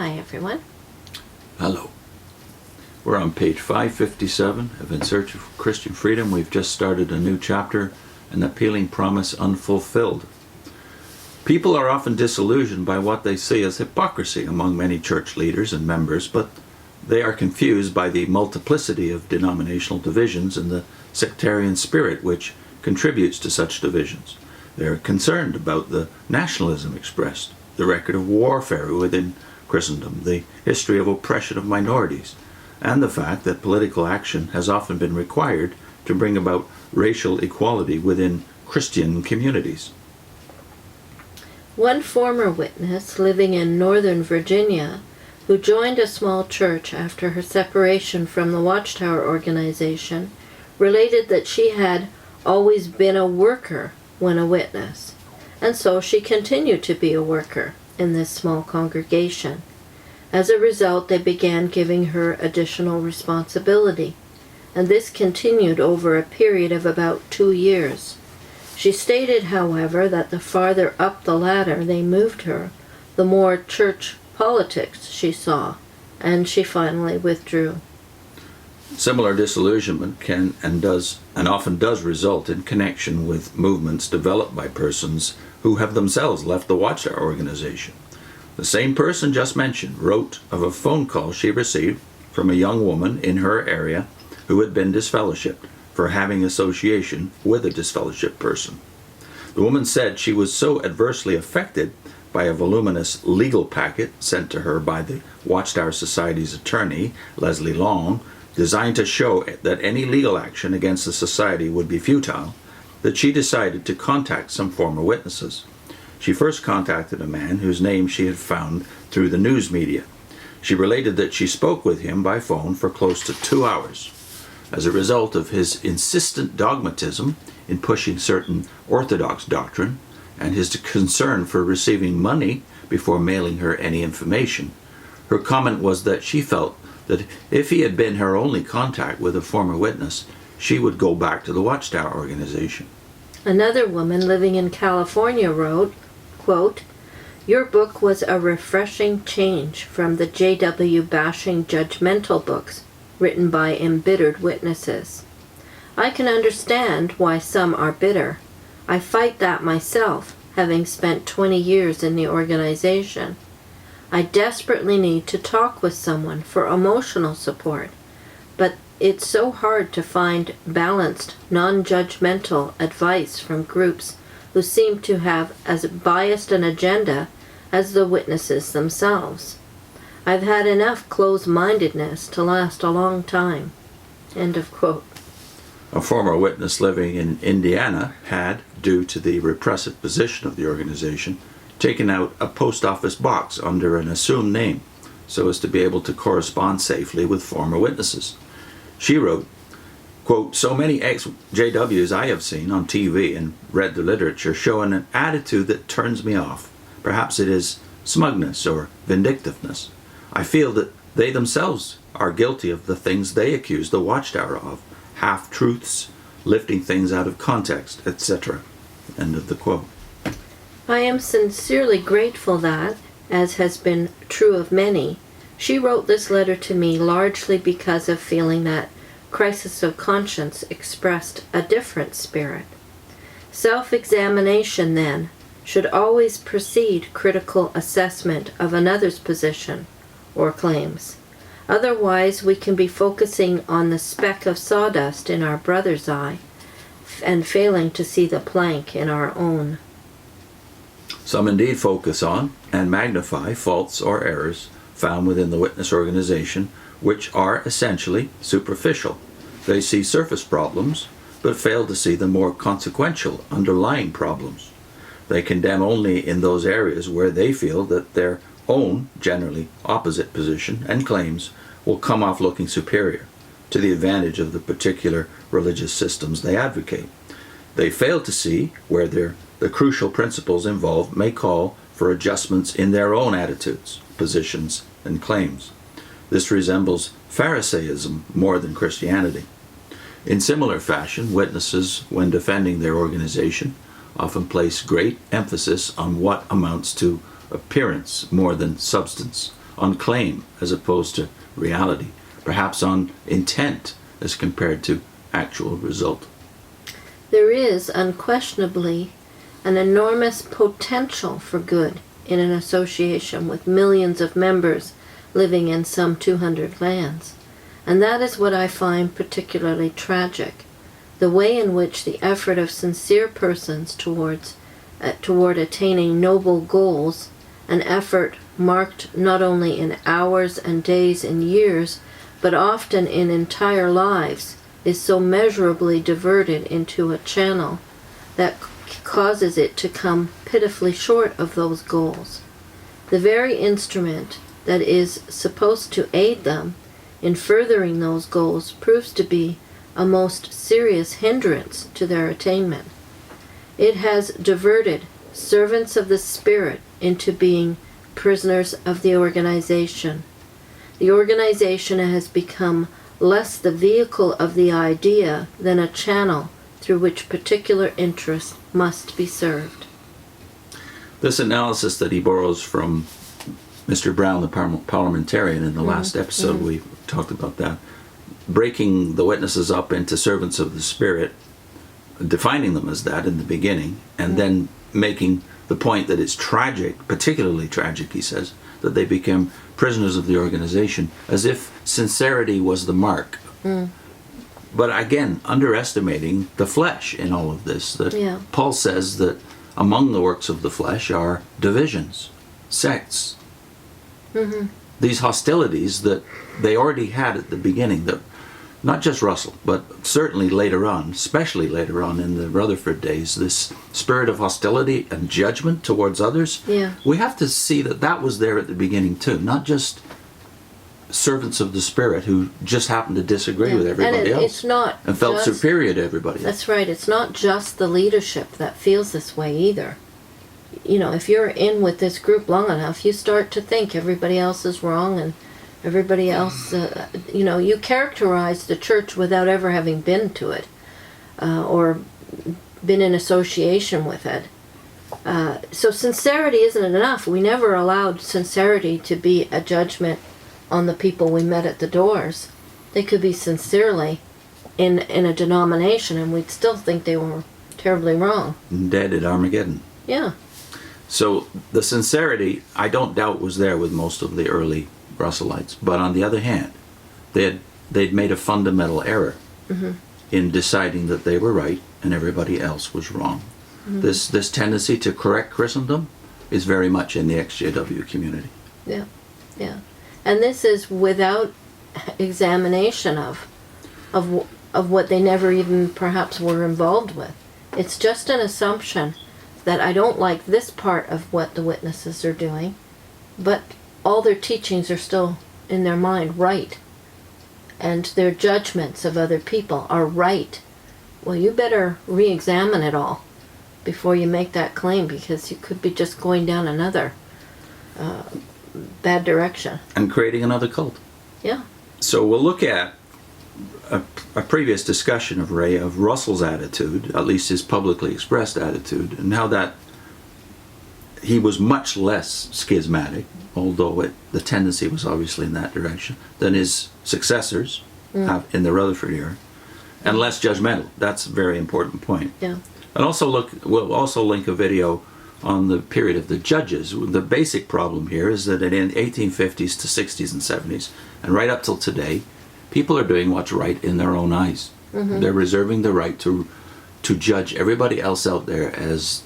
Hi, everyone. Hello. We're on page 557 of In Search of Christian Freedom. We've just started a new chapter, An Appealing Promise Unfulfilled. People are often disillusioned by what they see as hypocrisy among many church leaders and members, but they are confused by the multiplicity of denominational divisions and the sectarian spirit which contributes to such divisions. They are concerned about the nationalism expressed, the record of warfare within Christendom, the history of oppression of minorities, and the fact that political action has often been required to bring about racial equality within Christian communities. One former witness living in Northern Virginia, who joined a small church after her separation from the Watchtower organization, related that she had always been a worker when a witness, and so she continued to be a worker in this small congregation. As a result, they began giving her additional responsibility, and this continued over a period of about 2 years. She stated, however, that the farther up the ladder they moved her, the more church politics she saw, and she finally withdrew. Similar disillusionment can and often does result in connection with movements developed by persons who have themselves left the Watchtower organization. The same person just mentioned wrote of a phone call she received from a young woman in her area who had been disfellowshipped for having association with a disfellowshipped person. The woman said she was so adversely affected by a voluminous legal packet sent to her by the Watchtower Society's attorney, Leslie Long, designed to show that any legal action against the society would be futile, that she decided to contact some former witnesses. She first contacted a man whose name she had found through the news media. She related that she spoke with him by phone for close to 2 hours. As a result of his insistent dogmatism in pushing certain orthodox doctrine and his concern for receiving money before mailing her any information, her comment was that she felt that if he had been her only contact with a former witness, she would go back to the Watchtower organization. Another woman living in California wrote, quote, "Your book was a refreshing change from the JW bashing judgmental books written by embittered witnesses. I can understand why some are bitter. I fight that myself, having spent 20 years in the organization. I desperately need to talk with someone for emotional support, but it's so hard to find balanced, non-judgmental advice from groups who seem to have as biased an agenda as the witnesses themselves. I've had enough closed-mindedness to last a long time." End of quote. A former witness living in Indiana had, due to the repressive position of the organization, taken out a post office box under an assumed name so as to be able to correspond safely with former witnesses. She wrote, quote, "So many ex-JWs I have seen on TV and read the literature show an attitude that turns me off. Perhaps it is smugness or vindictiveness. I feel that they themselves are guilty of the things they accuse the Watchtower of, half-truths, lifting things out of context, etc." End of the quote. I am sincerely grateful that, as has been true of many, she wrote this letter to me largely because of feeling that Crisis of Conscience expressed a different spirit. Self-examination, then, should always precede critical assessment of another's position or claims. Otherwise, we can be focusing on the speck of sawdust in our brother's eye and failing to see the plank in our own. Some indeed focus on and magnify faults or errors found within the witness organization, which are essentially superficial. They see surface problems, but fail to see the more consequential underlying problems. They condemn only in those areas where they feel that their own, generally opposite position and claims will come off looking superior to the advantage of the particular religious systems they advocate. They fail to see where the crucial principles involved may call for adjustments in their own attitudes, positions, and claims. This resembles Pharisaism more than Christianity. In similar fashion, witnesses, when defending their organization, often place great emphasis on what amounts to appearance more than substance, on claim as opposed to reality, perhaps on intent as compared to actual result. There is unquestionably an enormous potential for good in an association with millions of members living in some 200 lands. And that is what I find particularly tragic. The way in which the effort of sincere persons toward attaining noble goals, an effort marked not only in hours and days and years, but often in entire lives, is so measurably diverted into a channel that causes it to come pitifully short of those goals. The very instrument that is supposed to aid them in furthering those goals proves to be a most serious hindrance to their attainment. It has diverted servants of the Spirit into being prisoners of the organization. The organization has become less the vehicle of the idea than a channel through which particular interests must be served. This analysis that he borrows from Mr. Brown, the parliamentarian, in the last episode we talked about that, breaking the witnesses up into servants of the Spirit, defining them as that in the beginning, and then making the point that it's tragic, particularly tragic, he says, that they became prisoners of the organization, as if sincerity was the mark. But again, underestimating the flesh in all of this. That Paul says that among the works of the flesh are divisions, sects, these hostilities that they already had at the beginning, that not just Russell, but certainly later on, especially later on in the Rutherford days, this spirit of hostility and judgment towards others. We have to see that that was there at the beginning too, not just servants of the Spirit who just happened to disagree with everybody else it's not and felt just, superior to everybody else. That's right. It's not just the leadership that feels this way either. You know, if you're in with this group long enough, you start to think everybody else is wrong and everybody else, you know, you characterize the church without ever having been to it or been in association with it. So sincerity isn't enough. We never allowed sincerity to be a judgment on the people we met at the doors. They could be sincerely in a denomination and we'd still think they were terribly wrong. Dead at Armageddon. Yeah. So the sincerity, I don't doubt, was there with most of the early Russellites. But on the other hand, they'd made a fundamental error in deciding that they were right and everybody else was wrong. This tendency to correct Christendom is very much in the XJW community. Yeah, yeah. And this is without examination of what they never even perhaps were involved with. It's just an assumption that I don't like this part of what the witnesses are doing, but all their teachings are still in their mind right, and their judgments of other people are right. Well, you better re-examine it all before you make that claim, because you could be just going down another bad direction. And creating another cult. Yeah. So we'll look at a previous discussion of Ray, of Russell's attitude, at least his publicly expressed attitude, and how that he was much less schismatic, although the tendency was obviously in that direction, than his successors in the Rutherford era, and less judgmental. That's a very important point. Yeah. And we'll also link a video on the period of the judges. The basic problem here is that in the 1850s to 60s and 70s, and right up till today, people are doing what's right in their own eyes. They're reserving the right to judge everybody else out there as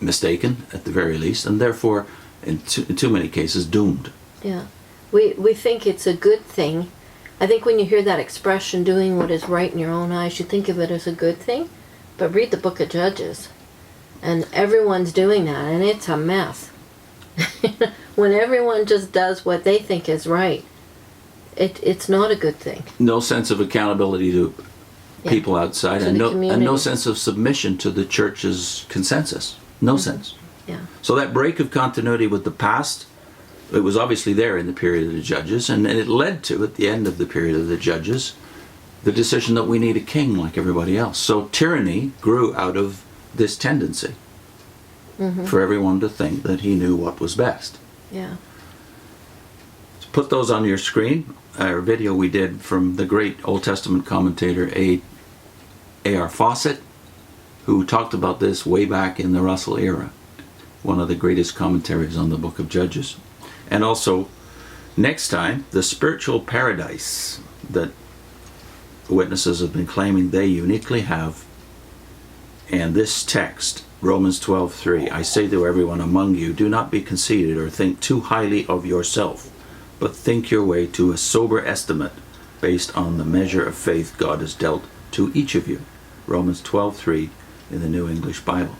mistaken, at the very least, and therefore, in too many cases, doomed. Yeah. We think it's a good thing. I think when you hear that expression, doing what is right in your own eyes, you think of it as a good thing. But read the book of Judges, and everyone's doing that, and it's a mess. When everyone just does what they think is right, it's not a good thing. No sense of accountability to people outside, and no sense of submission to the church's consensus. No sense. Yeah. So that break of continuity with the past, it was obviously there in the period of the Judges, and it led to, at the end of the period of the Judges, the decision that we need a king like everybody else. So tyranny grew out of this tendency for everyone to think that he knew what was best. Yeah. put those on your screen. Our video we did from the great Old Testament commentator A.R. Fawcett, who talked about this way back in the Russell era. One of the greatest commentaries on the book of Judges. And also, next time, the spiritual paradise that witnesses have been claiming they uniquely have. And this text, Romans 12:3, I say to everyone among you, do not be conceited or think too highly of yourself, but think your way to a sober estimate based on the measure of faith God has dealt to each of you. Romans 12:3 in the New English Bible.